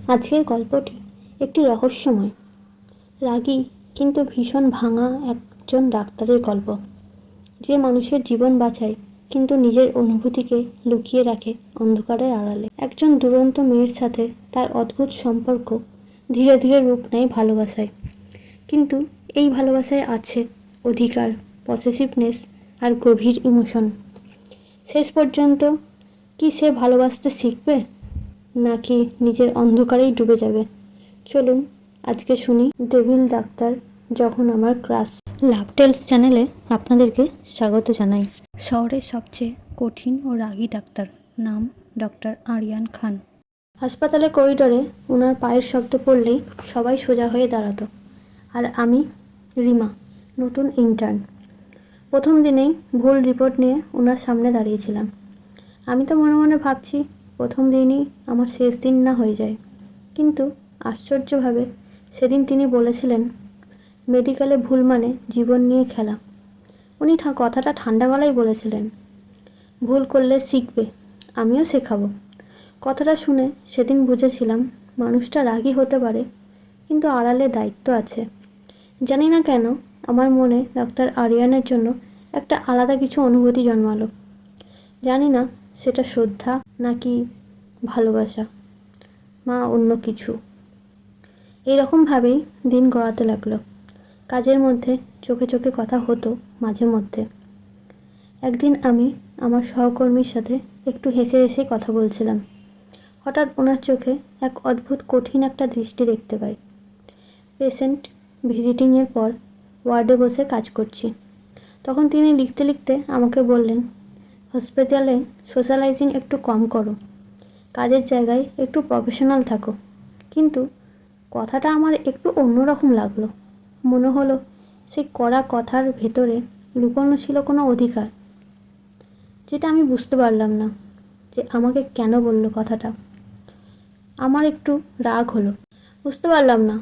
আজকের গল্পটি একটি রহস্যময়, রাগী কিন্তু ভীষণ ভাঙা একজন ডাক্তারের গল্প, যে মানুষের জীবন বাঁচায় কিন্তু নিজের অনুভূতিকে লুকিয়ে রাখে অন্ধকারের আড়ালে। একজন দুরন্ত মেয়ের সাথে তার অদ্ভুত সম্পর্ক ধীরে ধীরে রূপ নেয় ভালোবাসায়, কিন্তু এই ভালোবাসায় আছে অধিকার, পসেসিভনেস আর গভীর ইমোশন। শেষ পর্যন্ত কি সে ভালোবাসতে শিখবে, নাকি নিজের অন্ধকারেই ডুবে যাবে? চলুন আজকে শুনি ডেভিল ডাক্তার যখন আমার ক্রাশ। লাভ টেলস চ্যানেলে আপনাদেরকে স্বাগত জানাই। শহরের সবচেয়ে কঠিন ও রাগী ডাক্তার, নাম ডক্টর আরিয়ান খান। হাসপাতালের করিডোরে ওনার পায়ের শব্দ পড়লেই সবাই সোজা হয়ে দাঁড়াতো, আর আমি রিমা, নতুন ইন্টার্ন। প্রথম দিনেই ভুল রিপোর্ট নিয়ে ওনার সামনে দাঁড়িয়েছিলাম। আমি তো মনে মনে ভাবছি প্রথম দিনই আমার শেষ দিন না হয়ে যায়, কিন্তু আশ্চর্যভাবে সেদিন তিনি বলেছিলেন, মেডিকেলে ভুল মানে জীবন নিয়ে খেলা। উনি কথাটা ঠান্ডা গলায় বলেছিলেন, ভুল করলে শিখবে, আমিও শেখাবো। কথাটা শুনে সেদিন বুঝেছিলাম মানুষটা রাগী হতে পারে, কিন্তু আড়ালে দায়িত্ব আছে। জানি না কেন আমার মনে ডাক্তার আরিয়ানের জন্য একটা আলাদা কিছু অনুভূতি জন্মালো। জানি না সেটা শ্রদ্ধা নাকি ভালোবাসা, মা অন্য কিছু। এইরকমভাবেই দিন গড়াতে লাগলো। কাজের মধ্যে চোখে চোখে কথা হতো মাঝে মধ্যে। একদিন আমি আমার সহকর্মীর সাথে একটু হেসে হেসে কথা বলছিলাম। হঠাৎ ওনার চোখে এক অদ্ভুত কঠিন একটা দৃষ্টি দেখতে পাই। পেশেন্ট ভিজিটিংয়ের পর ওয়ার্ডে বসে কাজ করছি। তখন তিনি লিখতে লিখতে আমাকে বললেন, হসপিটালে সোশ্যালাইজিং একটু কম করো, কাজের জায়গায় একটু প্রফেশনাল থাকো। কিন্তু কথাটা আমার একটু অন্যরকম লাগলো। মনে হলো সেই কড়া কথার ভেতরে লুকোনো ছিল কোনো অধিকার, যেটা আমি বুঝতে পারলাম না যে আমাকে কেন বললো কথাটা। আমার একটু রাগ হলো, বুঝতে পারলাম না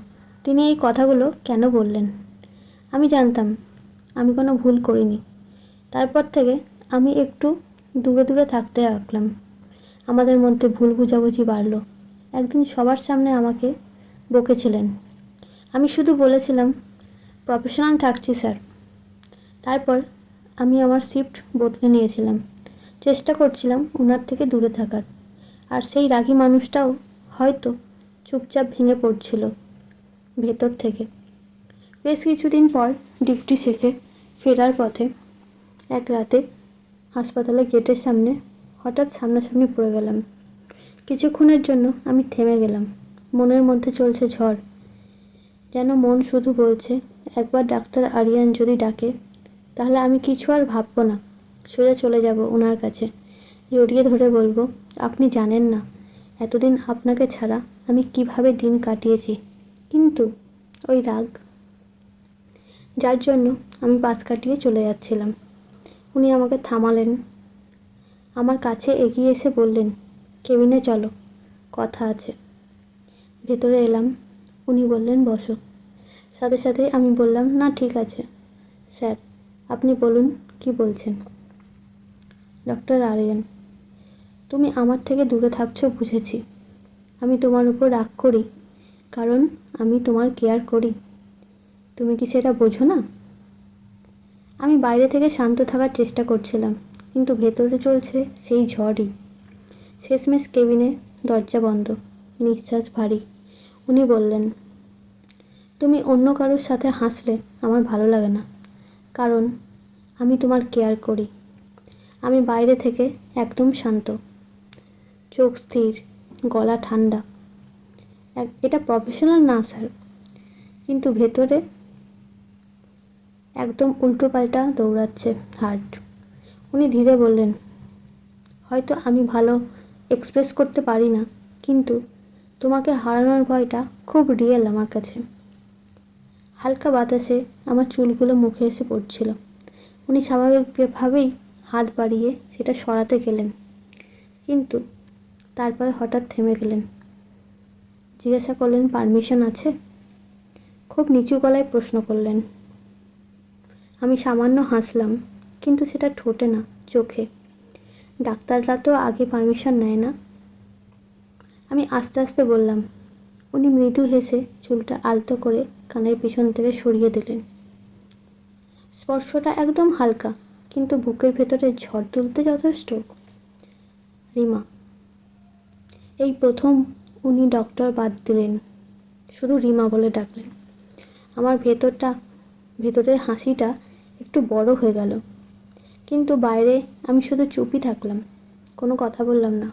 তিনি এই কথাগুলো কেন বললেন। আমি জানতাম আমি কোনো ভুল করিনি। তারপর থেকে আমি একটু দূরে দূরে থাকতে লাগলাম। আমাদের মধ্যে ভুল বোঝাবুঝি বাড়লো। একদিন সবার সামনে আমাকে বকেছিলেন। আমি শুধু বলেছিলাম, প্রফেশনাল থাকছি স্যার। তারপর আমি আমার শিফট বদলে নিয়েছিলাম। চেষ্টা করছিলাম ওনার থেকে দূরে থাকার। আর সেই রাগী মানুষটাও হয়তো চুপচাপ ভেঙে পড়ছিল ভেতর থেকে। বেশ কিছুদিন পর ডিউটি শেষে ফেরার পথে এক রাতে হাসপাতালের গেটের সামনে হঠাৎ সামনাসামনি পড়ে গেলাম। কিছুক্ষণের জন্য আমি থেমে গেলাম। মনের মধ্যে চলছে ঝড়। যেন মন শুধু বলছে, একবার ডাক্তার আরিয়ান যদি ডাকে তাহলে আমি কিছু আর ভাববো না, সোজা চলে যাব ওনার কাছে, জড়িয়ে ধরে বলবো, আপনি জানেন না এতদিন আপনাকে ছাড়া আমি কিভাবে দিন কাটিয়েছি। কিন্তু ওই রাগ, যার জন্য আমি পাশ কাটিয়ে চলে যাচ্ছিলাম, উনি আমাকে থামালেন। আমার কাছে এগিয়ে এসে বললেন, কেবিনে চলো, কথা আছে। ভেতরে এলাম। উনি বললেন, বসো। সাথে সাথে আমি বললাম, না ঠিক আছে স্যার, আপনি বলুন কি বলছেন। ডক্টর আরিয়ান, তুমি আমার থেকে দূরে থাকছো বুঝেছি। আমি তোমার উপর রাগ করি কারণ আমি তোমার কেয়ার করি। তুমি কি সেটা বোঝো না? আমি বাইরে থেকে শান্ত থাকার চেষ্টা করছিলাম, কিন্তু ভেতরে চলছে সেই ঝড়ই। শেষমেশ কেবিনে দরজা বন্ধ, নিঃশ্বাস ভারী। উনি বললেন, তুমি অন্য কারোর সাথে হাসলে আমার ভালো লাগে না, কারণ আমি তোমার কেয়ার করি। আমি বাইরে থেকে একদম শান্ত, চোখ স্থির, গলা ঠান্ডা। এটা প্রফেশনাল না স্যার, কিন্তু ভেতরে একদম উল্টোপাল্টা দৌড়াচ্ছে হার্ট। উনি ধীরে বললেন, হয়তো আমি ভালো এক্সপ্রেস করতে পারি না, কিন্তু তোমাকে হারানোর ভয়টা খুব রিয়েল আমার কাছে। হালকা বাতাসে আমার চুলগুলো মুখে এসে পড়ছিল। উনি স্বাভাবিকভাবেই হাত বাড়িয়ে সেটা সরাতে গেলেন, কিন্তু তারপরে হঠাৎ থেমে গেলেন। জিজ্ঞাসা করলেন, পারমিশন আছে? খুব নিচু গলায় প্রশ্ন করলেন। আমি সামান্য হাসলাম, কিন্তু সেটা ঠোঁটে না, চোখে। ডাক্তাররা তো আগে পারমিশন নেয় না। আমি আস্তে আস্তে বললাম, উনি মৃদু হেসে চুলটা আলতো করে কানের পিছন থেকে সরিয়ে দিলেন। স্পর্শটা একদম হালকা, কিন্তু বুকের ভেতরে ঝড় তুলতে যথেষ্ট। রিমা। এই প্রথম উনি ডক্টর বাদ দিলেন, শুধু রিমা বলে ডাকলেন। আমার ভেতরের হাসিটা একটু বড় হয়ে গেল, কিন্তু বাইরে আমি শুধু চুপই থাকলাম, কোনো কথা বললাম না।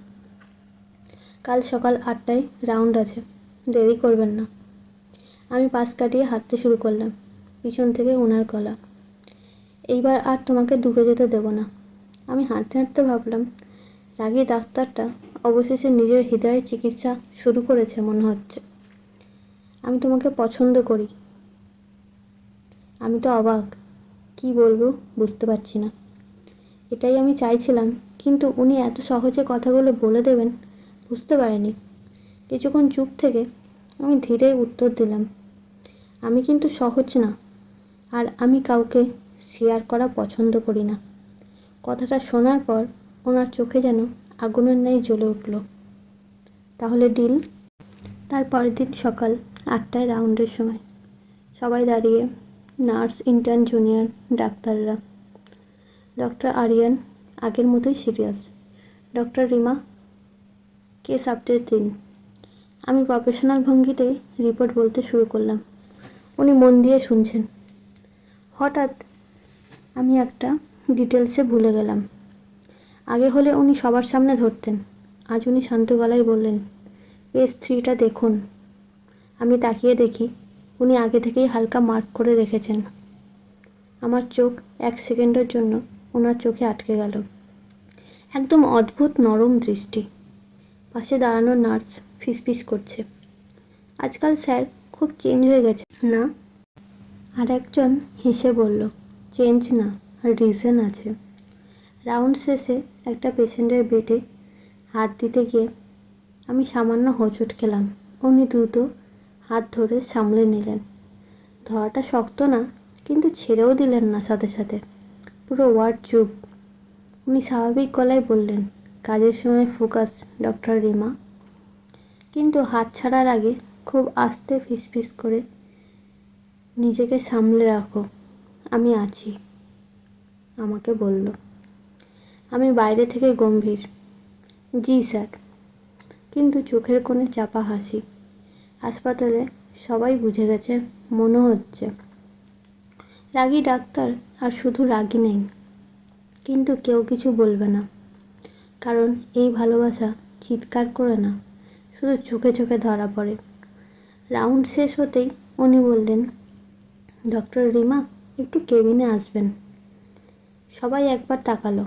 কাল সকাল 8টায় রাউন্ড আছে, দেরি করবেন না। আমি পাশ কাটিয়ে হাঁটতে শুরু করলাম, পিছন থেকে ওনার গলা। এইবার আর তোমাকে দূরে যেতে দেব না। আমি হাঁটতে হাঁটতে ভাবলাম, রাগী ডাক্তারটা অবশেষে নিজের হৃদয়ে চিকিৎসা শুরু করেছে মনে হচ্ছে। আমি তোমাকে পছন্দ করি। আমি তো অবাক, কি বলবো বুঝতে পারছি না। এটাই আমি চাইছিলাম, কিন্তু উনি এত সহজে কথাগুলো বলে দেবেন বুঝতে পারিনি। কিছুক্ষণ চুপ থেকে আমি ধীরে উত্তর দিলাম, আমি কিন্তু সহজ না, আর আমি কাউকে শেয়ার করা পছন্দ করি না। কথাটা শোনার পর ওনার চোখে যেন আগুনের ন্যায় জ্বলে উঠল। তাহলে ডিল? তার পরের দিন সকাল 8টায় রাউন্ডের সময় সবাই দাঁড়িয়ে, নার্স, ইন্টার্ন, জুনিয়র ডাক্তাররা। ডক্টর আরিয়ান আগের মতোই serious. Doctor Rima, case update দিন। আমি প্রফেশনাল ভঙ্গিতে রিপোর্ট বলতে শুরু করলাম। উনি মন দিয়ে শুনছেন। হঠাৎ আমি একটা ডিটেলসে ভুলে গেলাম। আগে হলে উনি সবার সামনে ধরতেন, আজ উনি শান্ত গলায় বললেন, পেজ 3টা দেখুন। আমি তাকিয়ে দেখি উনি আগে থেকেই হালকা মার্ক করে রেখেছেন। আমার চোখ 1 সেকেন্ডের জন্য ওনার চোখে আটকে গেল। একদম অদ্ভুত নরম দৃষ্টি। পাশে দাঁড়ানো নার্স ফিসফিস করছে, আজকাল স্যার খুব চেঞ্জ হয়ে গেছে না? আর একজন হেসে বলল, চেঞ্জ না, রিজন আছে। রাউন্ড শেষে একটা পেশেন্টের বেডে হাত দিতে গিয়ে আমি সামান্য হোঁচট খেলাম। উনি দ্রুত হাত ধরে সামলে নিলেন। ধরাটা শক্ত না, কিন্তু ছেড়েও দিলেন না সাথে সাথে। পুরো ওয়ার্ড চুপ। উনি স্বাভাবিক গলায় বললেন, কাজের সময় ফোকাস ডক্টর রিমা। কিন্তু হাত ছাড়ার আগে খুব আস্তে ফিসফিস করে, নিজেকে সামলে রাখো, আমি আছি, আমাকে বলল। আমি বাইরে থেকে গম্ভীর, জি স্যার, কিন্তু চোখের কোণে চাপা হাসি। হাসপাতালে সবাই বুঝে গেছে মনে হচ্ছে। রাগী ডাক্তার আর শুধু রাগী নেই, কিন্তু কেউ কিছু বলবে না, কারণ এই ভালোবাসা চিৎকার করে না, শুধু চোখে চোখে ধরা পড়ে। রাউন্ড শেষ হতেই উনি বললেন, ডক্টর রিমা একটু কেবিনে আসবেন। সবাই একবার তাকালো।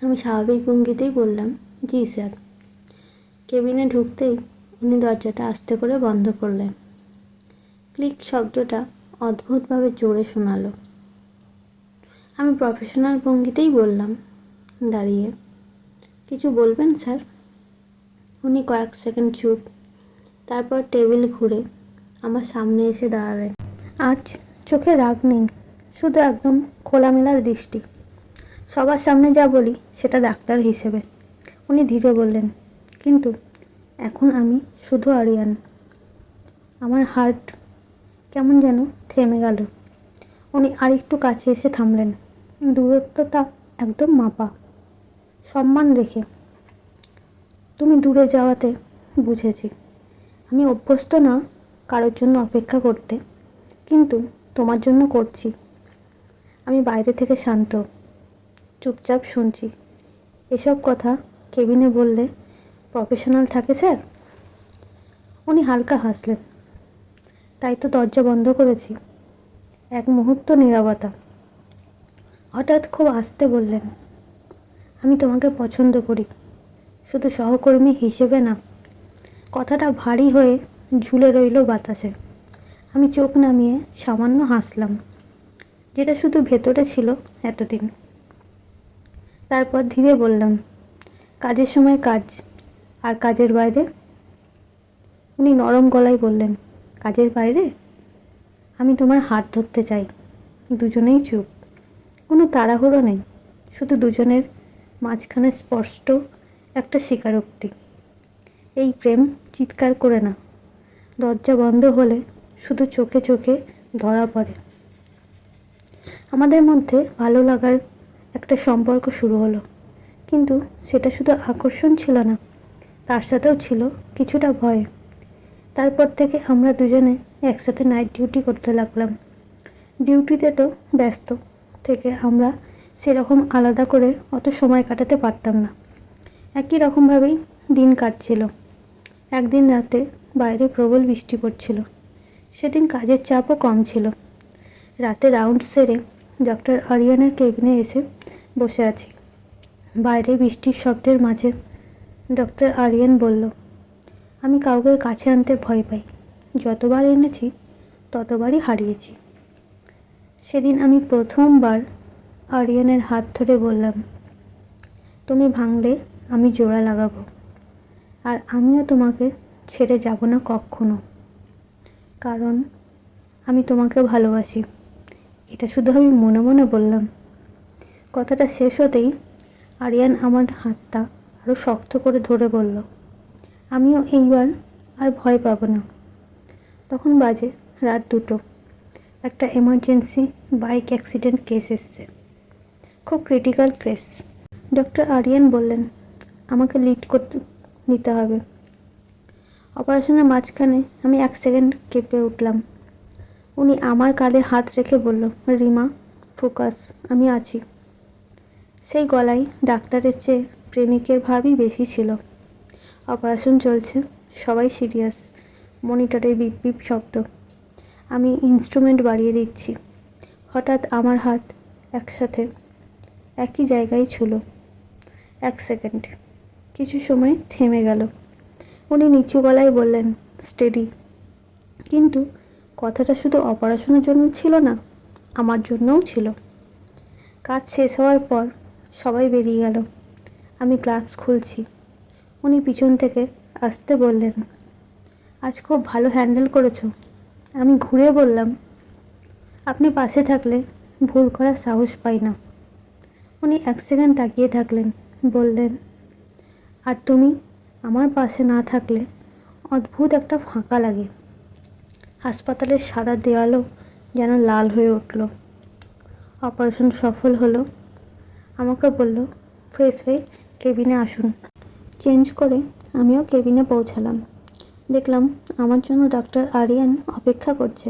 আমি স্বাভাবিক ভঙ্গিতেই বললাম, জি স্যার। কেবিনে ঢুকতেই উনি দরজাটা আস্তে করে বন্ধ করলেন। ক্লিক শব্দটা অদ্ভুতভাবে জোরে শোনালো। আমি প্রফেশনাল ভঙ্গিতেই বললাম, দাঁড়িয়ে, কিছু বলবেন স্যার? উনি কয়েক সেকেন্ড চুপ, তারপর টেবিল ঘুরে আমার সামনে এসে দাঁড়ালেন। আজ চোখে রাগ নেই, শুধু একদম খোলামেলা দৃষ্টি। সবার সামনে যা বলি সেটা ডাক্তার হিসেবে। উনি ধীরে বললেন, কিন্তু এখন আমি শুধু আরিয়ান। আমার হার্ট কেমন যেন থেমে গেল। উনি আরেকটু কাছে এসে থামলেন, দূরত্বটা একদম মাপা, সম্মান রেখে। তুমি দূরে যাওয়াতে বুঝেছি আমি অভ্যস্ত না কারোর জন্য অপেক্ষা করতে, কিন্তু তোমার জন্য করছি। আমি বাইরে থেকে শান্ত, চুপচাপ শুনছি। এসব কথা কেবিনে বললে প্রফেশনাল থাকে স্যার। উনি হালকা হাসলেন, তাই তো দরজা বন্ধ করেছি। এক মুহূর্ত নীরবতা। হঠাৎ খুব আস্তে বললেন, আমি তোমাকে পছন্দ করি, শুধু সহকর্মী হিসেবে না। কথাটা ভারী হয়ে ঝুলে রইল বাতাসে। আমি চোখ নামিয়ে সামান্য হাসলাম, যেটা শুধু ভেতরে ছিল এতদিন। তারপর ধীরে বললাম, কাজের সময় কাজ, আর কাজের বাইরে? উনি নরম গলায় বললেন, কাজের বাইরে আমি তোমার হাত ধরতে চাই। দুজনেই চুপ, কোনো তাড়াহুড়ো নেই, শুধু দুজনের মাঝখানে স্পষ্ট একটা স্বীকারোক্তি। এই প্রেম চিৎকার করে না, দরজা বন্ধ হলে শুধু চোখে চোখে ধরা পড়ে। আমাদের মধ্যে ভালো লাগার একটা সম্পর্ক শুরু হলো, কিন্তু সেটা শুধু আকর্ষণ ছিল না, তার সাথেও ছিল কিছুটা ভয়। তারপর থেকে আমরা দুজনে একসাথে নাইট ডিউটি করতে লাগলাম। ডিউটিতে তো ব্যস্ত থেকে আমরা সেরকম আলাদা করে অত সময় কাটাতে পারতাম না। একই রকমভাবেই দিন কাটছিল। একদিন রাতে বাইরে প্রবল বৃষ্টি পড়ছিল। সেদিন কাজের চাপও কম ছিল। রাতে রাউন্ড সেরে ডক্টর আরিয়ানের কেবিনে এসে বসে আছি। বাইরে বৃষ্টির শব্দের মাঝে ডক্টর আরিয়ান বলল, আমি কাউকে কাছে আনতে ভয় পাই। যতবার এনেছি ততবারই হারিয়েছি। সেদিন আমি প্রথমবার আরিয়ানের হাত ধরে বললাম, তুমি ভাঙলে আমি জোড়া লাগাবো, আর আমিও তোমাকে ছেড়ে যাব না কখনো, কারণ আমি তোমাকে ভালোবাসি। এটা শুধু আমি মনে মনে বললাম। কথাটা শেষ হতেই আরিয়ান আমার হাতটা আরও শক্ত করে ধরে বলল, আমিও এইবার আর ভয় পাবো না। তখন বাজে রাত 2টো। একটা এমার্জেন্সি বাইক অ্যাক্সিডেন্ট কেস এসছে, খুব ক্রিটিক্যাল কেস। ডক্টর আরিয়ান বললেন, আমাকে লিড করতে নিতে হবে। অপারেশনের মাঝখানে আমি 1 সেকেন্ড কেঁপে উঠলাম। উনি আমার কাঁধে হাত রেখে বলল, রিমা, ফোকাস, আমি আছি। সেই গলায় ডাক্তারের চেয়ে প্রেমিকের ভাবই বেশি ছিল। অপারেশন চলছে, সবাই সিরিয়াস, মনিটরে বিপ বিপ শব্দ। আমি ইনস্ট্রুমেন্ট বাড়িয়ে দিচ্ছি। হঠাৎ আমার হাত একসাথে একই জায়গায় ছিল। 1 সেকেন্ড, কিছু সময় থেমে গেল। উনি নিচু গলায় বললেন, স্টেডি। কিন্তু কথাটা শুধু অপারেশনের জন্য ছিল না, আমার জন্যও ছিল। কাজ শেষ হওয়ার পর সবাই বেরিয়ে গেল। আমি গ্লাভস খুলছি। উনি পিছন থেকে আসতে বললেন, আজ খুব ভালো হ্যান্ডেল করেছো। আমি ঘুরে বললাম, আপনি পাশে থাকলে ভুল করার সাহস পাই না। উনি 1 সেকেন্ড তাকিয়ে থাকলেন, বললেন, আর তুমি আমার পাশে না থাকলে অদ্ভুত একটা ফাঁকা লাগে। হাসপাতালের সাদা দেওয়ালও যেন লাল হয়ে উঠল। অপারেশন সফল হলো। আমাকে বলল, ফ্রেশ হয়ে কেবিনে আসুন। চেঞ্জ করে আমিও কেবিনে পৌঁছালাম। দেখলাম আমার জন্য ডক্টর আরিয়ান অপেক্ষা করছে।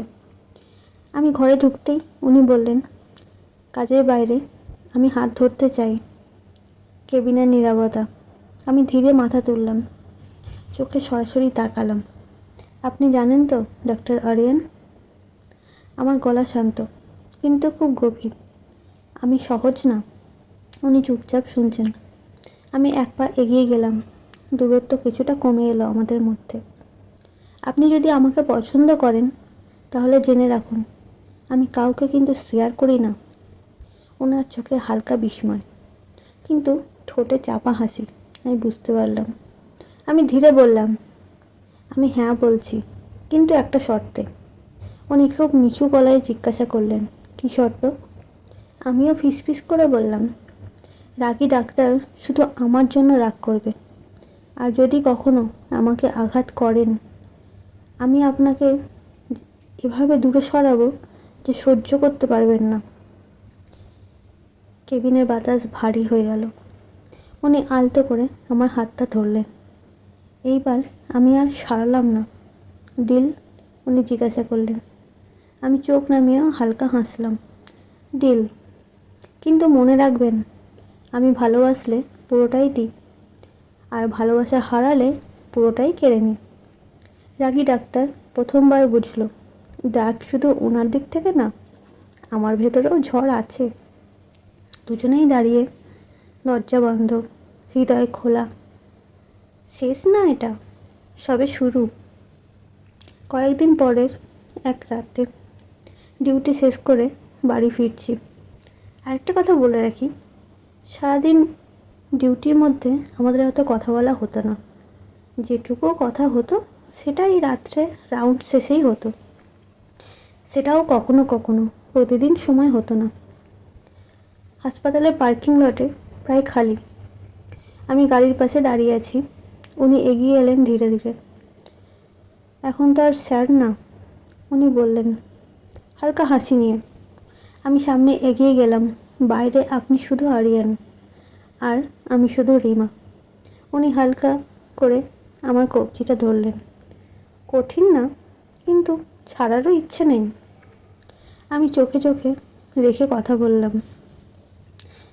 আমি ঘরে ঢুকতেই উনি বললেন, কাজের বাইরে আমি হাত ধরতে চাই। কেবিনের নীরবতা। আমি ধীরে মাথা তুললাম, চোখে সরাসরি তাকালাম। আপনি জানেন তো ডক্টর আরিয়ান? আমার গলা শান্ত, কিন্তু খুব গভীর। আমি সহজ না। উনি চুপচাপ শুনছেন। আমি 1 পা এগিয়ে গেলাম। দূরত্ব কিছুটা কমে এলো আমাদের মধ্যে। আপনি যদি আমাকে পছন্দ করেন তাহলে জেনে রাখুন, আমি কাউকে কিন্তু শেয়ার করি না। ওনার চোখে হালকা বিস্ময়, কিন্তু ঠোঁটে চাপা হাসি। আমি বুঝতে পারলাম। আমি ধীরে বললাম, আমি হ্যাঁ বলছি, কিন্তু একটা শর্তে। উনি খুব নিচু গলায় জিজ্ঞাসা করলেন, কী শর্ত? আমিও ফিসফিস করে বললাম, রাগী ডাক্তার শুধু আমার জন্য রাগ করবে, আর যদি কখনো আমাকে আঘাত করেন আমি আপনাকে এভাবে দূরে সরাবো যে সহ্য করতে পারবেন না। কেবিনের বাতাস ভারী হয়ে গেল। উনি আলতো করে আমার হাতটা ধরলেন। এইবার আমি আর সারালাম না। ডিল? উনি জিজ্ঞাসা করলেন। আমি চোখ নামিয়েও হালকা হাসলাম। ডিল, কিন্তু মনে রাখবেন, আমি ভালোবাসলে পুরোটাই দিই, আর ভালোবাসা হারালে পুরোটাই কেড়ে নিই। রাগী ডাক্তার প্রথমবার বুঝল, ডাক শুধু ওনার দিক থেকে না, আমার ভেতরেও ঝড় আছে। দুজনেই দাঁড়িয়ে, দরজা বন্ধ, হৃদয় খোলা। শেষ না এটা, সবে শুরু। কয়েকদিন পরের এক রাতে ডিউটি শেষ করে বাড়ি ফিরছি। আরেকটা কথা বলে রাখি, সারাদিন ডিউটির মধ্যে আমাদের অত কথা বলা হতো না। যেটুকু কথা হতো সেটাই রাত্রে রাউন্ড শেষেই হতো। সেটাও কখনো কখনো, প্রতিদিন সময় হতো না। হাসপাতালের পার্কিং লটে প্রায় খালি। আমি গাড়ির পাশে দাঁড়িয়ে আছি। উনি এগিয়ে এলেন ধীরে ধীরে। এখন তো আর স্যার না, উনি বললেন হালকা হাসি নিয়ে। আমি সামনে এগিয়ে গেলাম। বাইরে আপনি শুধু আরিয়ান আর আমি শুধু রিমা। উনি হালকা করে আমার কবজিটা ধরলেন। কঠিন না, কিন্তু ছাড়ারও ইচ্ছে নেই। আমি চোখে চোখে রেখে কথা বললাম,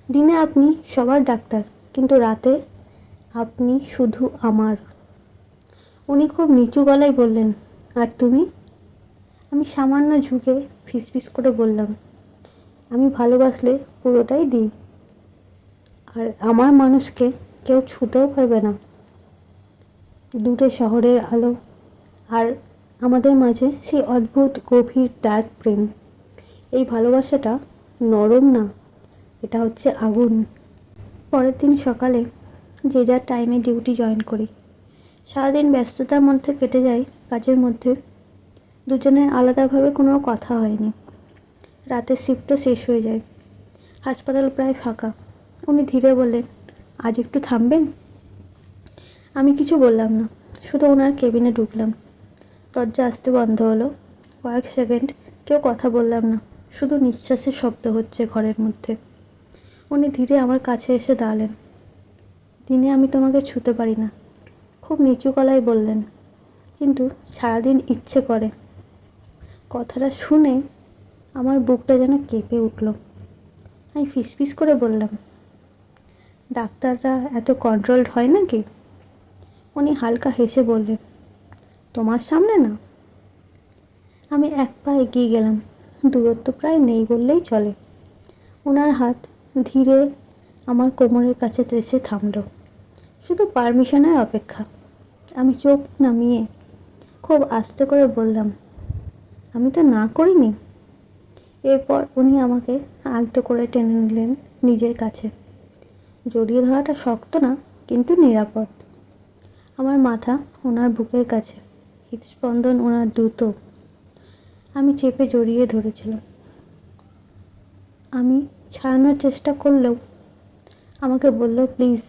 দিনে আপনি সবার ডাক্তার, কিন্তু রাতে আপনি শুধু আমার। উনি খুব নিচু গলায় বললেন, আর তুমি? আমি সামান্য ঝুঁকে ফিসফিস করে বললাম, আমি ভালোবাসলে পুরোটাই দিই, আর আমার মানুষকে কেউ ছুঁতেও পারবে না। দূরে শহরের আলো, আর আমাদের মাঝে সেই অদ্ভুত গভীর ডার্ক প্রেম। এই ভালোবাসাটা নরম না, এটা হচ্ছে আগুন। পরের দিন সকালে যে যার টাইমে ডিউটি জয়েন করি। সারাদিন ব্যস্ততার মধ্যে কেটে যায়, কাজের মধ্যে দুজনের আলাদাভাবে কোনো কথা হয়নি। রাতের শিফটও শেষ হয়ে যায়, হাসপাতাল প্রায় ফাঁকা। উনি ধীরে বললেন, আজ একটু থামবেন? আমি কিছু বললাম না, শুধু ওনার কেবিনে ঢুকলাম। দরজা আসতে বন্ধ হলো। কয়েক সেকেন্ড কেউ কথা বললাম না, শুধু নিঃশ্বাসের শব্দ হচ্ছে ঘরের মধ্যে। উনি ধীরে আমার কাছে এসে দাঁড়ালেন। দিনে আমি তোমাকে ছুঁতে পারি না, খুব নিচু গলায় বললেন, কিন্তু সারাদিন ইচ্ছে করে। কথাটা শুনে আমার বুকটা যেন কেঁপে উঠল। আমি ফিসফিস করে বললাম, ডাক্তাররা এত কন্ট্রোলড হয় নাকি? উনি হালকা হেসে বললেন, তোমার সামনে না। আমি এক পা এগিয়ে গেলাম। দূরত্ব প্রায় নেই বললেই চলে। ওনার হাত ধীরে আমার কোমরের কাছে এসে থামল, শুধু পারমিশনের অপেক্ষা। আমি চোখ নামিয়ে খুব আস্তে করে বললাম, আমি তো না করিনি। এরপর উনি আমাকে আলতো করে টেনে নিলেন নিজের কাছে। জড়িয়ে ধরাটা শক্ত না, কিন্তু নিরাপদ। আমার মাথা ওনার বুকের কাছে, হৃদস্পন্দন ওনার দ্রুত। আমি চেপে জড়িয়ে ধরেছিলাম। আমি ছাড়ানোর চেষ্টা করলেও আমাকে বলল, প্লিজ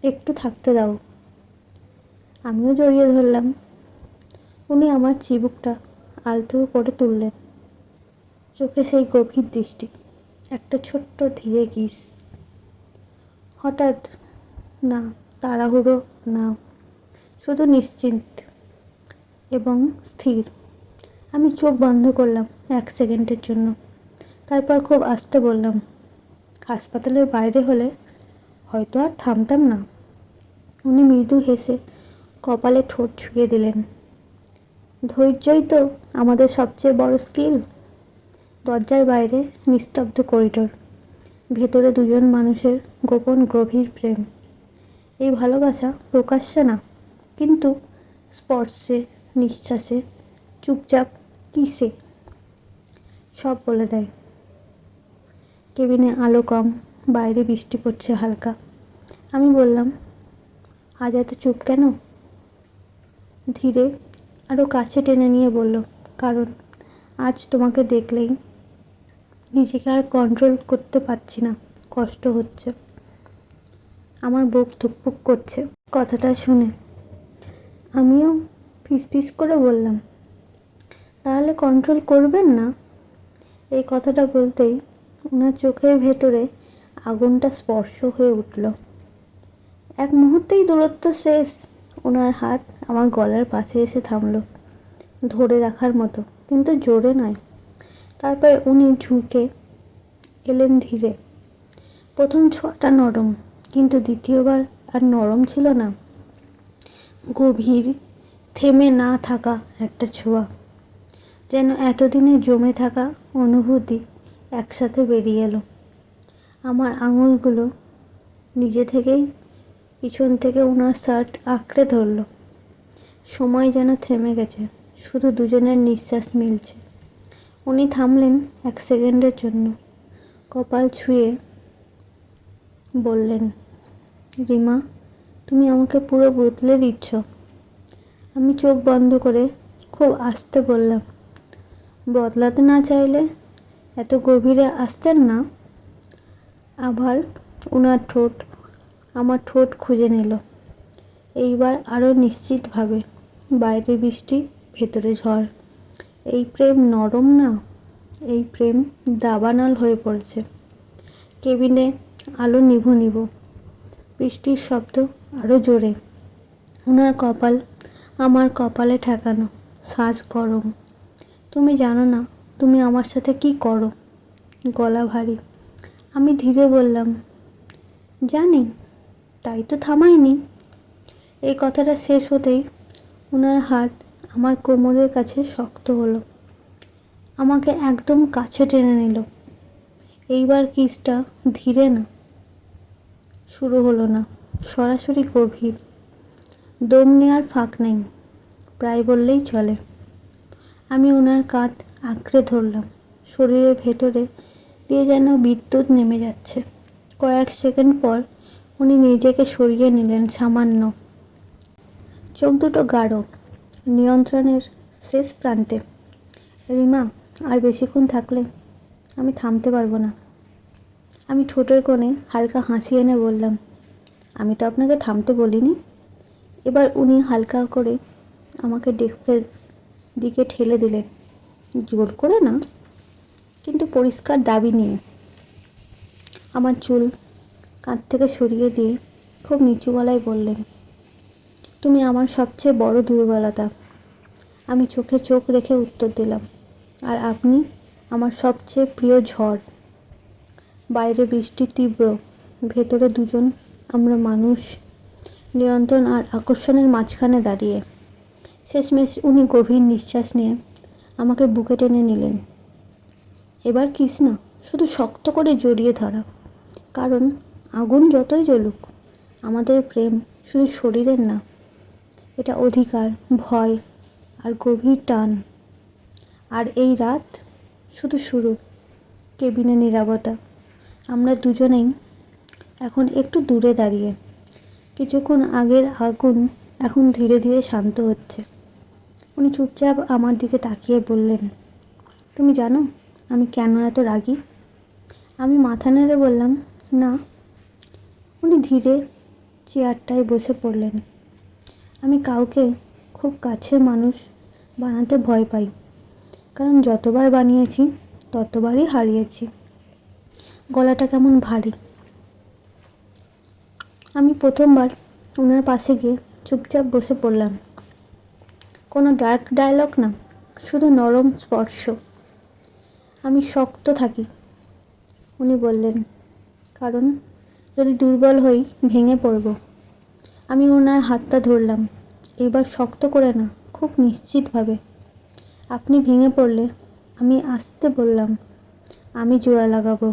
একটু থাকতে দাও। আমিও জড়িয়ে ধরলাম। উনি আমার চিবুকটা আলতো করে তুললেন, চোখে সেই গভীর দৃষ্টি, একটা ছোট্ট ধীরে কিস। হঠাৎ না, তাড়াহুড়ো না, শুধু নিশ্চিন্ত এবং স্থির। আমি চোখ বন্ধ করলাম 1 সেকেন্ডের জন্য, তারপর খুব আস্তে বললাম, হাসপাতালের বাইরে হলে হয়তো আর থামতাম না। উনি মৃদু হেসে কপালে ঠোঁট ছুঁয়ে দিলেন। ধৈর্যই তো আমাদের সবচেয়ে বড় স্কিল। দরজার বাইরে নিস্তব্ধ করিডোর, ভেতরে দুজন মানুষের গোপন গভীর প্রেম। এই ভালোবাসা প্রকাশ্যে না, কিন্তু স্পর্শে, নিঃশ্বাসে, চুপচাপ কিসে সব বলে দেয়। কেবিনে আলো কম, বাইরে বৃষ্টি পড়ছে হালকা। আমি বললাম, আজ এত চুপ কেন? ধীরে আরও কাছে টেনে নিয়ে বলল, কারণ আজ তোমাকে দেখলেই নিজেকে আর কন্ট্রোল করতে পারছি না, কষ্ট হচ্ছে। আমার বুক ধুকপুক করছে। কথাটা শুনে আমিও ফিসফিস করে বললাম, তাহলে কন্ট্রোল করবেন না? এই কথাটা বলতেই ওনার চোখের ভেতরে আগুনটা স্পর্শ হয়ে উঠল। এক মুহূর্তেই দূরত্ব শেষ। ওনার হাত আমার গলার পাশে এসে থামল, ধরে রাখার মতো, কিন্তু জোরে নয়। তারপর উনি ঝুঁকে এলেন ধীরে। প্রথম ছোঁয়াটা নরম, কিন্তু দ্বিতীয়বার আর নরম ছিল না। গভীর, থেমে না থাকা একটা ছোঁয়া, যেন এতদিনে জমে থাকা অনুভূতি একসাথে বেরিয়ে এলো। আমার আঙুলগুলো নিজে থেকেই পিছন থেকে ওনার শার্ট আঁকড়ে ধরল। সময় যেন থেমে গেছে, শুধু দুজনের নিঃশ্বাস মিলছে। উনি থামলেন 1 সেকেন্ডের জন্য, কপাল ছুঁয়ে বললেন, রিমা, তুমি আমাকে পুরো বদলে দিচ্ছ। আমি চোখ বন্ধ করে খুব আস্তে বললাম, বদলাতে না চাইলে এত গভীরে আসতেন না। আবার ওনার ঠোঁট আমার ঠোঁট খুঁজে নিল, এইবার আরও নিশ্চিতভাবে। বাইরে বৃষ্টি, ভেতরে ঝড়। এই প্রেম নরম না, এই প্রেম দাবানল হয়ে পড়েছে। কেবিনে আলো নিভু নিভু, বৃষ্টির শব্দ আরও জোরে। ওনার কপাল আমার কপালে ঠেকানো, শ্বাস গরম। তুমি জানো না তুমি আমার সাথে কি করো। গলা ভারী। আমি ধীরে বললাম, জানি, তাই তো থামাইনি। এই কথাটা শেষ হতেই ওনার হাত আমার কোমরের কাছে শক্ত হলো, আমাকে একদম কাছে টেনে নিল। এইবার কিসটা ধীরে না, শুরু হলো না, সরাসরি গভীর। দম নেওয়ার ফাঁক নেই, প্রায় বললেই চলে। আমি ওনার কাঁধ আঁকড়ে ধরলাম, শরীরের ভেতরে দিয়ে যেন বিদ্যুৎ নেমে যাচ্ছে। কয়েক সেকেন্ড পর উনি নিজেকে সরিয়ে নিলেন সামান্য। চোখ দুটো গাঢ়, নিয়ন্ত্রণের শেষ প্রান্তে। রিমা, আর বেশিক্ষণ থাকলে আমি থামতে পারবো না। আমি ঠোঁটের কোণে হালকা হাসি এনে বললাম, আমি তো আপনাকে থামতে বলিনি। এবার উনি হালকা করে আমাকে ডেস্কের দিকে ঠেলে দিলেন, জোর করে না, কিন্তু পরিষ্কার দাবি নিয়ে। আমার চুল কাঁধ থেকে সরিয়ে দিয়ে খুব নিচু গলায় বললেন, তুমি আমার সবচেয়ে বড় দুর্বলতা। আমি চোখে চোখ রেখে উত্তর দিলাম, আর আপনি আমার সবচেয়ে প্রিয় ঝড়। বাইরে বৃষ্টি তীব্র, ভেতরে দুজন আমরা মানুষ, নিয়ন্ত্রণ আর আকর্ষণের মাঝখানে দাঁড়িয়ে। শেষমেশ উনি গভীর নিঃশ্বাস নিয়ে আমাকে বুকে টেনে নিলেন। এবার কিস না, শুধু শক্ত করে জড়িয়ে ধরা, কারণ আগুন যতই জ্বলুক আমাদের প্রেম শুধু শরীরের না, এটা অধিকার, ভয় আর গভীর টান। আর এই রাত শুধু শুরু। কেবিনে নীরবতা। আমরা দুজনেই এখন একটু দূরে দাঁড়িয়ে। কিছুক্ষণ আগের আগুন এখন ধীরে ধীরে শান্ত হচ্ছে। উনি চুপচাপ আমার দিকে তাকিয়ে বললেন, তুমি জানো আমি কেন এত রাগী? আমি মাথা নেড়ে বললাম, না। উনি ধীরে চেয়ারটায় বসে পড়লেন। আমি কাউকে খুব কাছের মানুষ বানাতে ভয় পাই, কারণ যতবার বানিয়েছি ততবারই হারিয়েছি। গলাটা কেমন ভারী। আমি প্রথমবার ওনার পাশে গিয়ে চুপচাপ বসে পড়লাম। কোনো ডার্ক ডায়লগ না, শুধু নরম স্পর্শ। আমি শক্ত থাকি, উনি বললেন, কারণ যদি দুর্বল হই ভেঙে পড়ব। আমি ওনার হাতটা ধরলাম, এবার শক্ত করে না, খুব নিশ্চিতভাবে। আপনি ভেঙে পড়লে আমি আস্তে বললাম, আমি জোড়া লাগাবো।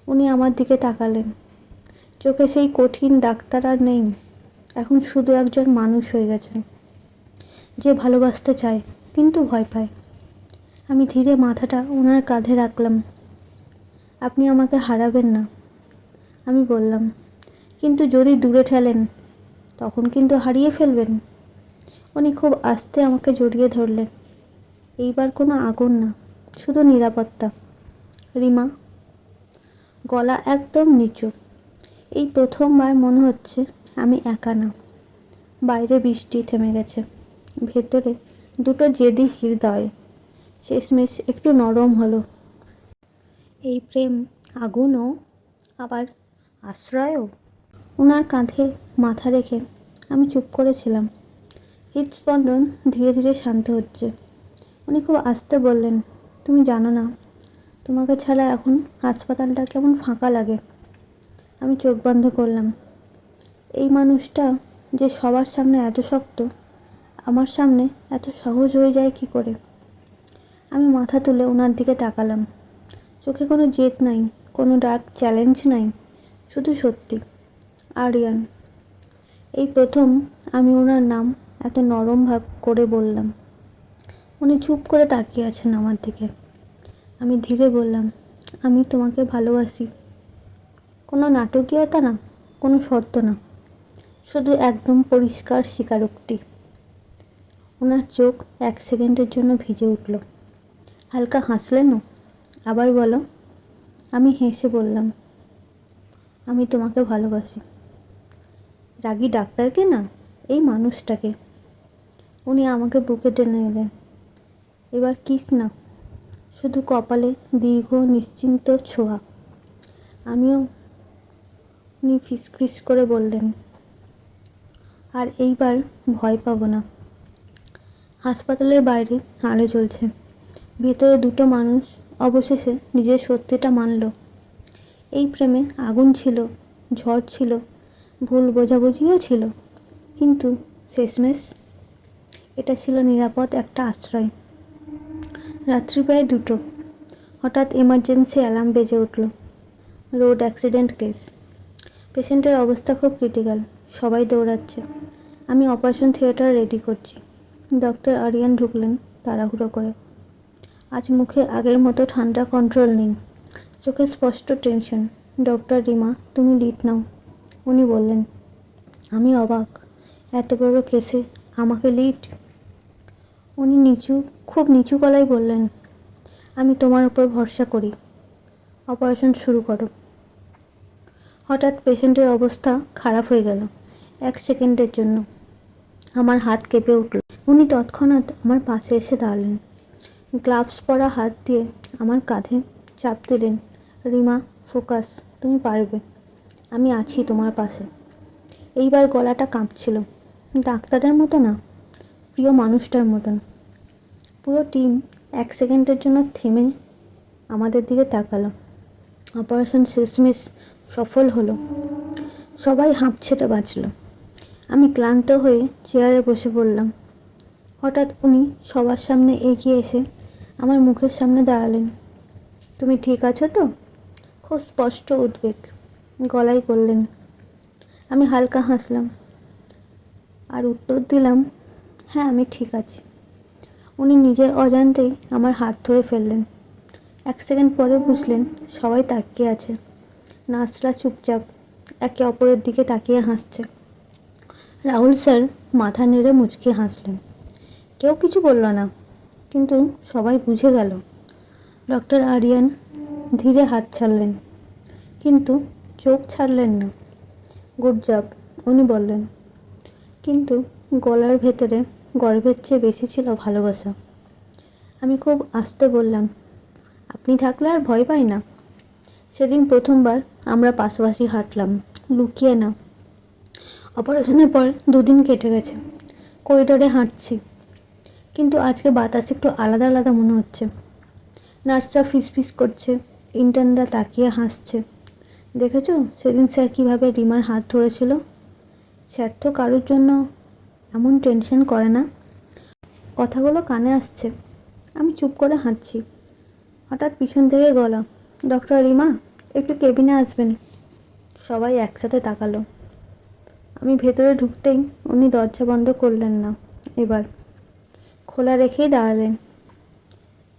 উনি আমার দিকে তাকালেন, চোখে সেই কঠিন ডাক্তার আর নেই, এখন শুধু একজন মানুষ হয়ে গেছেন, যে ভালোবাসতে চায় কিন্তু ভয় পায়। আমি ধীরে মাথাটা ওনার কাঁধে রাখলাম। আপনি আমাকে হারাবেন না, আমি বললাম, কিন্তু যদি দূরে ঠেলেন তখন কিন্তু হারিয়ে ফেলবেন। উনি খুব আস্তে আমাকে জড়িয়ে ধরলেন। এইবার কোনো আগুন না, শুধু নিরাপত্তা। রিমা, গলা একদম নিচু। এই প্রথমবার মনে হচ্ছে আমি একা না। বাইরে বৃষ্টি থেমে গেছে, ভেতরে দুটো জেদি হৃদয় শেষমেশ একটু নরম হলো। এই প্রেম আগুনও, আবার আশ্রয়ও। ওনার কাঁধে মাথা রেখে আমি চুপ করেছিলাম। হৃদস্পন্দন ধীরে ধীরে শান্ত হচ্ছে। উনি খুব আস্তে বললেন, তুমি জানো না তোমাকে ছাড়া এখন হাসপাতালটা কেমন ফাঁকা লাগে। আমি চোখ বন্ধ করলাম। এই মানুষটা যে সবার সামনে এত শক্ত, আমার সামনে এত সহজ হয়ে যায় কি করে? আমি মাথা তুলে ওনার দিকে তাকালাম। চোখে কোনো জেদ নাই, কোনো ডার্ক চ্যালেঞ্জ নাই, শুধু সত্যি। আরিয়ান। এই প্রথম আমি ওনার নাম এত নরম ভাব করে বললাম। উনি চুপ করে তাকিয়ে আছেন আমার দিকে। আমি ধীরে বললাম, আমি তোমাকে ভালোবাসি। কোনো নাটকীয়তা না, কোনো শর্ত না, শুধু একদম পরিষ্কার স্বীকারোক্তি। ওনার চোখ এক সেকেন্ডের জন্য ভিজে উঠল। হালকা হাসলেনও। আবার বলো। আমি হেসে বললাম, আমি তোমাকে ভালোবাসি। রাগী ডাক্তারকে না, এই মানুষটাকে। উনি আমাকে বুকে টেনে এলেন। এবার কিস না, শুধু কপালে দীর্ঘ নিশ্চিন্ত ছোঁয়া। আমিও। উনি ফিসফিস করে বললেন, আর এইবার ভয় পাবো না। হাসপাতালের বাইরে আলো জ্বলছে, ভেতরে দুটো মানুষ অবশেষে নিজের সত্যিটা মানল। এই প্রেমে আগুন ছিল, ঝড় ছিল, ভুল বোঝাবুঝিও ছিল, কিন্তু শেষমেশ এটা ছিল নিরাপদ একটা আশ্রয়। রাত্রি প্রায় 2টো। হঠাৎ এমার্জেন্সি অ্যালার্ম বেজে উঠল। Road accident case. পেশেন্টের অবস্থা খুব ক্রিটিক্যাল, সবাই দৌড়াচ্ছে। আমি অপারেশন থিয়েটার রেডি করছি। ডক্টর আরিয়ান ঢুকলেন তাড়াহুড়ো করে। আজ মুখে আগের মতো ঠান্ডা কন্ট্রোল নেই, চোখে স্পষ্ট টেনশন। ডক্টর রিমা, তুমি লিড নাও, উনি বললেন। আমি অবাক, এত বড় কেসে আমাকে লিড? উনি খুব নিচু গলায় বললেন, আমি তোমার উপর ভরসা করি, অপারেশন শুরু করো। হঠাৎ পেশেন্টের অবস্থা খারাপ হয়ে গেল। 1 সেকেন্ডের জন্য আমার হাত কেঁপে উঠল। উনি তৎক্ষণাৎ আমার পাশে এসে দাঁড়ালেন, গ্লাভস পরা হাত দিয়ে আমার কাঁধে চাপ দিলেন। রিমা, ফোকাস, তুমি পারবে, আমি আছি তোমার পাশে। এইবার গলাটা কাঁপছিল, ডাক্তারের মতো না, প্রিয় মানুষটার মতন। পুরো টিম 1 সেকেন্ডের জন্য থেমে আমাদের দিকে তাকালো। অপারেশন শেষমেশ সফল হলো। সবাই হাঁপ ছেড়ে বাঁচল। আমি ক্লান্ত হয়ে চেয়ারে বসে পড়লাম। হঠাৎ উনি সবার সামনে এগিয়ে এসে আমার মুখের সামনে দাঁড়ালেন। তুমি ঠিক আছো তো? খুব স্পষ্ট উদ্বেগ গলায় বললেন। আমি হালকা হাসলাম আর উত্তর দিলাম, হ্যাঁ আমি ঠিক আছি। উনি নিজের অজান্তেই আমার হাত ধরে ফেললেন। 1 সেকেন্ড পরে বুঝলেন সবাই তাকিয়ে আছে। নার্সরা চুপচাপ একে অপরের দিকে তাকিয়ে হাসছে। রাহুল স্যার মাথা নেড়ে মুচকি হাসলেন। কেউ কিছু বলল না, কিন্তু সবাই বুঝে গেল। ডক্টর আরিয়ান ধীরে হাত ছাড়লেন, কিন্তু চোখ ছাড়লেন না। গুড জব, উনি বললেন, কিন্তু গলার ভেতরে গর্বের চেয়ে বেশি ছিল ভালোবাসা। আমি খুব আস্তে বললাম, আপনি থাকলে আর ভয় পাই না। সেদিন প্রথমবার আমরা পাশাপাশি হাঁটলাম, লুকিয়ে না। অপারেশনের পর 2 দিন কেটে গেছে, করিডোরে হাঁটছি, কিন্তু আজকে বাতাস একটু আলাদা আলাদা মনে হচ্ছে। নার্সরা ফিসফিস করছে, ইন্টার্নরা তাকিয়ে হাসছে। দেখেছো সেদিন স্যার কীভাবে রিমার হাত ধরেছিল? স্যার তো কারোর জন্য এমন টেনশন করে না। কথাগুলো কানে আসছে। আমি চুপ করে হাঁটছি। হঠাৎ পিছন থেকে গলা, ডক্টর রিমা, একটু কেবিনে আসবেন। সবাই একসাথে তাকালো। আমি ভেতরে ঢুকতেই উনি দরজা বন্ধ করলেন না, এবার খোলা রেখেই দাঁড়ালেন।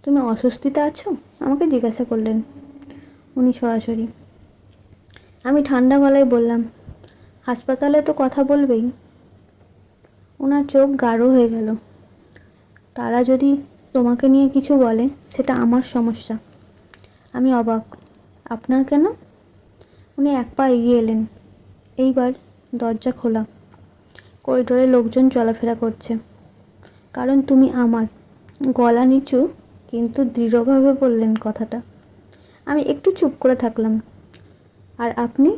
তুমি অস্বস্তিতে আছো? আমাকে জিজ্ঞাসা করলেন উনি সরাসরি। আমি ঠান্ডা গলায় বললাম, হাসপাতালে তো কথা বলবেই। ওনার চোখ গাঢ় হয়ে গেল। তারা যদি তোমাকে নিয়ে কিছু বলে সেটা আমার সমস্যা। আমি অবাক, আপনার কেন? উনি 1 পা এগিয়ে এলেন। এইবার দরজা খোলা, করিডোরে লোকজন চলাফেরা করছে। কারণ তুমি আমার। গলা নিচু কিন্তু দৃঢ়ভাবে বললেন কথাটা। আমি একটু চুপ করে থাকলাম। আর আপনি?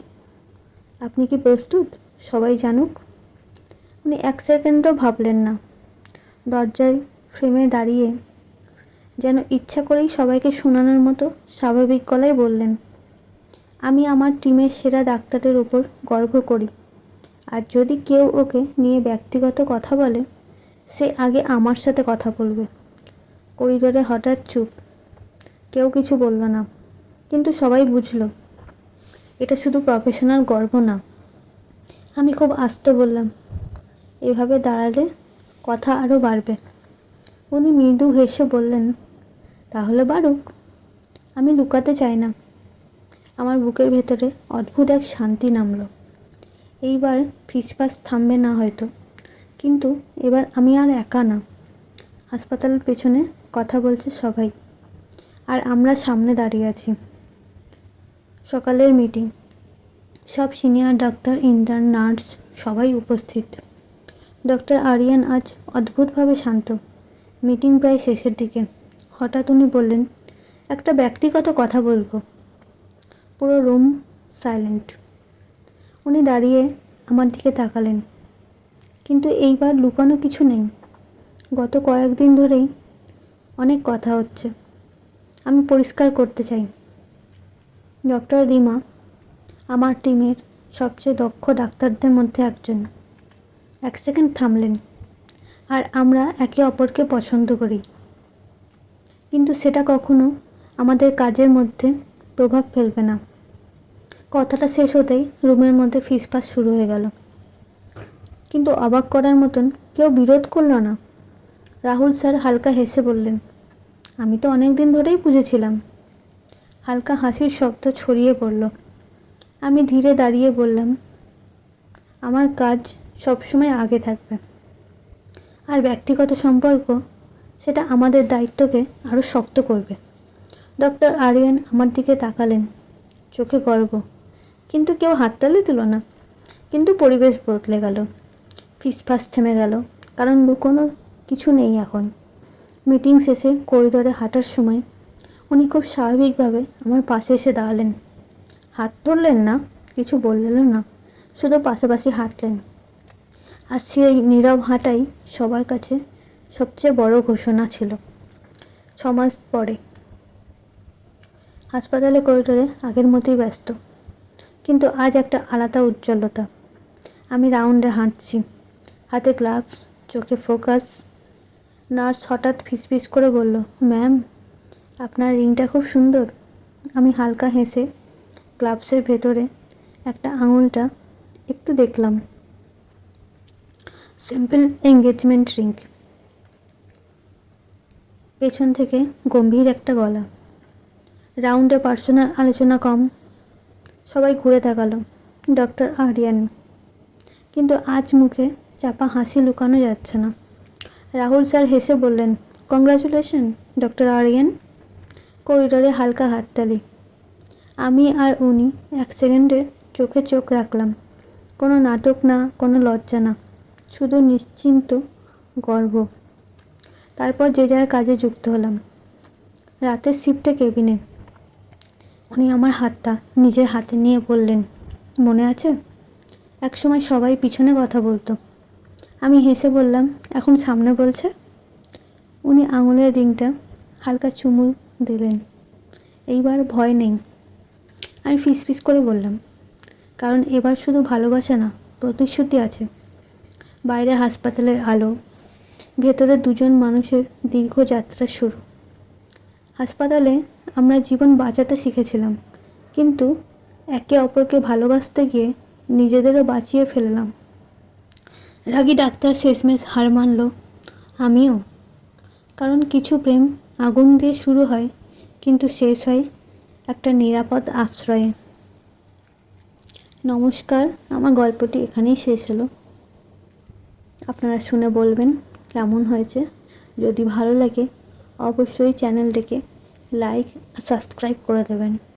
আপনি কি প্রস্তুত সবাই জানুক? উনি 1 সেকেন্ডও ভাবলেন না। দরজায় ফ্রেমে দাঁড়িয়ে যেন ইচ্ছা করেই সবাইকে শোনানোর মতো স্বাভাবিক গলায় বললেন, আমি আমার টিমের সেরা ডাক্তারের উপর গর্ব করি। আর যদি কেউ ওকে নিয়ে ব্যক্তিগত কথা বলে, সে আগে আমার সাথে কথা বলবে। করিডোরে হঠাৎ চুপ, কেউ কিছু বলল না, কিন্তু সবাই বুঝল এটা শুধু প্রফেশনাল গর্ব না। আমি খুব আস্তে বললাম, এভাবে দাঁড়ালে কথা আরও বাড়বে। উনি মৃদু হেসে বললেন, তাহলে বাড়ুক। আমি লুকাতে চাই না। আমার বুকের ভেতরে অদ্ভুত এক শান্তি নামল। এইবার ফিসফাস থামবে না হয়তো, কিন্তু এবার আমি আর একা না। হাসপাতালের পেছনে কথা বলছে সবাই, আর আমরা সামনে দাঁড়িয়ে আছি। সকালের মিটিং, সব সিনিয়র ডাক্তার, ইন্টার্ন, নার্স সবাই উপস্থিত। ডক্টর আরিয়ান আজ অদ্ভুতভাবে শান্ত। মিটিং প্রায় শেষের দিকে। হঠাৎ উনি বললেন, একটা ব্যক্তিগত কথা বলবো। পুরো রুম সাইলেন্ট। উনি দাঁড়িয়ে আমার দিকে তাকালেন, কিন্তু এইবার লুকানো কিছু নেই। গত কয়েকদিন ধরেই অনেক কথা হচ্ছে, আমি পরিষ্কার করতে চাই। ডক্টর রিমা আমার টিমের সবচেয়ে দক্ষ ডাক্তারদের মধ্যে একজন। এক সেকেন্ড থামলেন। আর আমরা একে অপরকে পছন্দ করি, কিন্তু সেটা কখনো আমাদের কাজের মধ্যে প্রভাব ফেলবে না। কথাটা শেষ হতেই রুমের মধ্যে ফিসফাস শুরু হয়ে গেল, কিন্তু অবাক করার মতন কেউ বিরোধ করল না। রাহুল স্যার হালকা হেসে বললেন, আমি তো অনেক দিন ধরেই বুঝেছিলাম। হালকা হাসির শব্দ ছড়িয়ে পড়ল। আমি ধীরে দাঁড়িয়ে বললাম, আমার কাজ সবসময় আগে থাকবে, আর ব্যক্তিগত সম্পর্ক সেটা আমাদের দায়িত্বকে আরও শক্ত করবে। ডক্টর আরিয়ান আমার দিকে তাকালেন, চোখে গর্ব, কিন্তু কেউ হাততালি দিল না। কিন্তু পরিবেশ বদলে গেল। ফিসফাস থেমে গেল, কারণ লুকোনোর কিছু নেই এখন। মিটিং শেষে করিডোরে হাঁটার সময় উনি খুব স্বাভাবিকভাবে আমার পাশে এসে দাঁড়ালেন। হাত ধরলেন না, কিছু বললেন না, শুধু পাশাপাশি হাঁটলেন। আর সেই নীরব হাঁটাই সবার কাছে সবচেয়ে বড় ঘোষণা ছিল। 6 মাস পরে হাসপাতালে করিডোরে আগের মতোই ব্যস্ত, কিন্তু আজ একটা আলাদা উজ্জ্বলতা। আমি রাউন্ডে হাঁটছি, হাতে গ্লাভস, চোখে ফোকাস। নার্স হঠাৎ ফিসফিস করে বলল, ম্যাম, আপনার রিংটা খুব সুন্দর। আমি হালকা হেসে গ্লাভসের ভেতরে একটা আঙুলটা একটু দেখলাম। Simple engagement ring. পেছন থেকে গম্ভীর একটা গলা। রাউন্ডে পার্সোনাল আলোচনা কম। সবাই ঘুরে তাকালো। ডক্টর আরিয়ান। কিন্তু আজ মুখে চাপা হাসি লুকানো যাচ্ছে না। রাহুল স্যার হেসে বললেন, কংগ্রাচুলেশন ডক্টর আরিয়ান। করিডোরে হালকা হাততালি। আমি আর উনি এক সেকেন্ডে চোখে চোখ রাখলাম। কোনো নাটক না, কোনো লজ্জা না, শুধু নিশ্চিন্ত গর্ব। তারপর যে যার কাজে যুক্ত হলাম। রাতের শিফটে কেবিনে উনি আমার হাতটা নিজের হাতে নিয়ে বললেন, মনে আছে একসময় সবাই পিছনে কথা বলতো? আমি হেসে বললাম, এখন সামনে বলছে। উনি আঙুলের রিংটা হালকা চুমু দিলেন। এইবার ভয় নেই। আমি ফিসফিস করে বললাম, কারণ এবার শুধু ভালোবাসা না, প্রতিশ্রুতি আছে। বাইরে হাসপাতালের আলো, ভেতরে দুজন মানুষের দীর্ঘ যাত্রা শুরু। হাসপাতালে আমরা জীবন বাঁচাতে শিখেছিলাম, কিন্তু একে অপরকে ভালোবাসতে গিয়ে নিজেদেরও বাঁচিয়ে ফেললাম। রাগী ডাক্তার শেষমেশ হার মানল, আমিও। কারণ কিছু প্রেম আগুন দিয়ে শুরু হয়, কিন্তু শেষ হয় একটা নিরাপদ আশ্রয়ে। নমস্কার, আমার গল্পটি এখানেই শেষ হলো। আপনারা শুনে বলবেন কেমন হয়েছে। যদি ভালো লাগে অবশ্যই চ্যানেলটিকে লাইক আর সাবস্ক্রাইব করে দেবেন।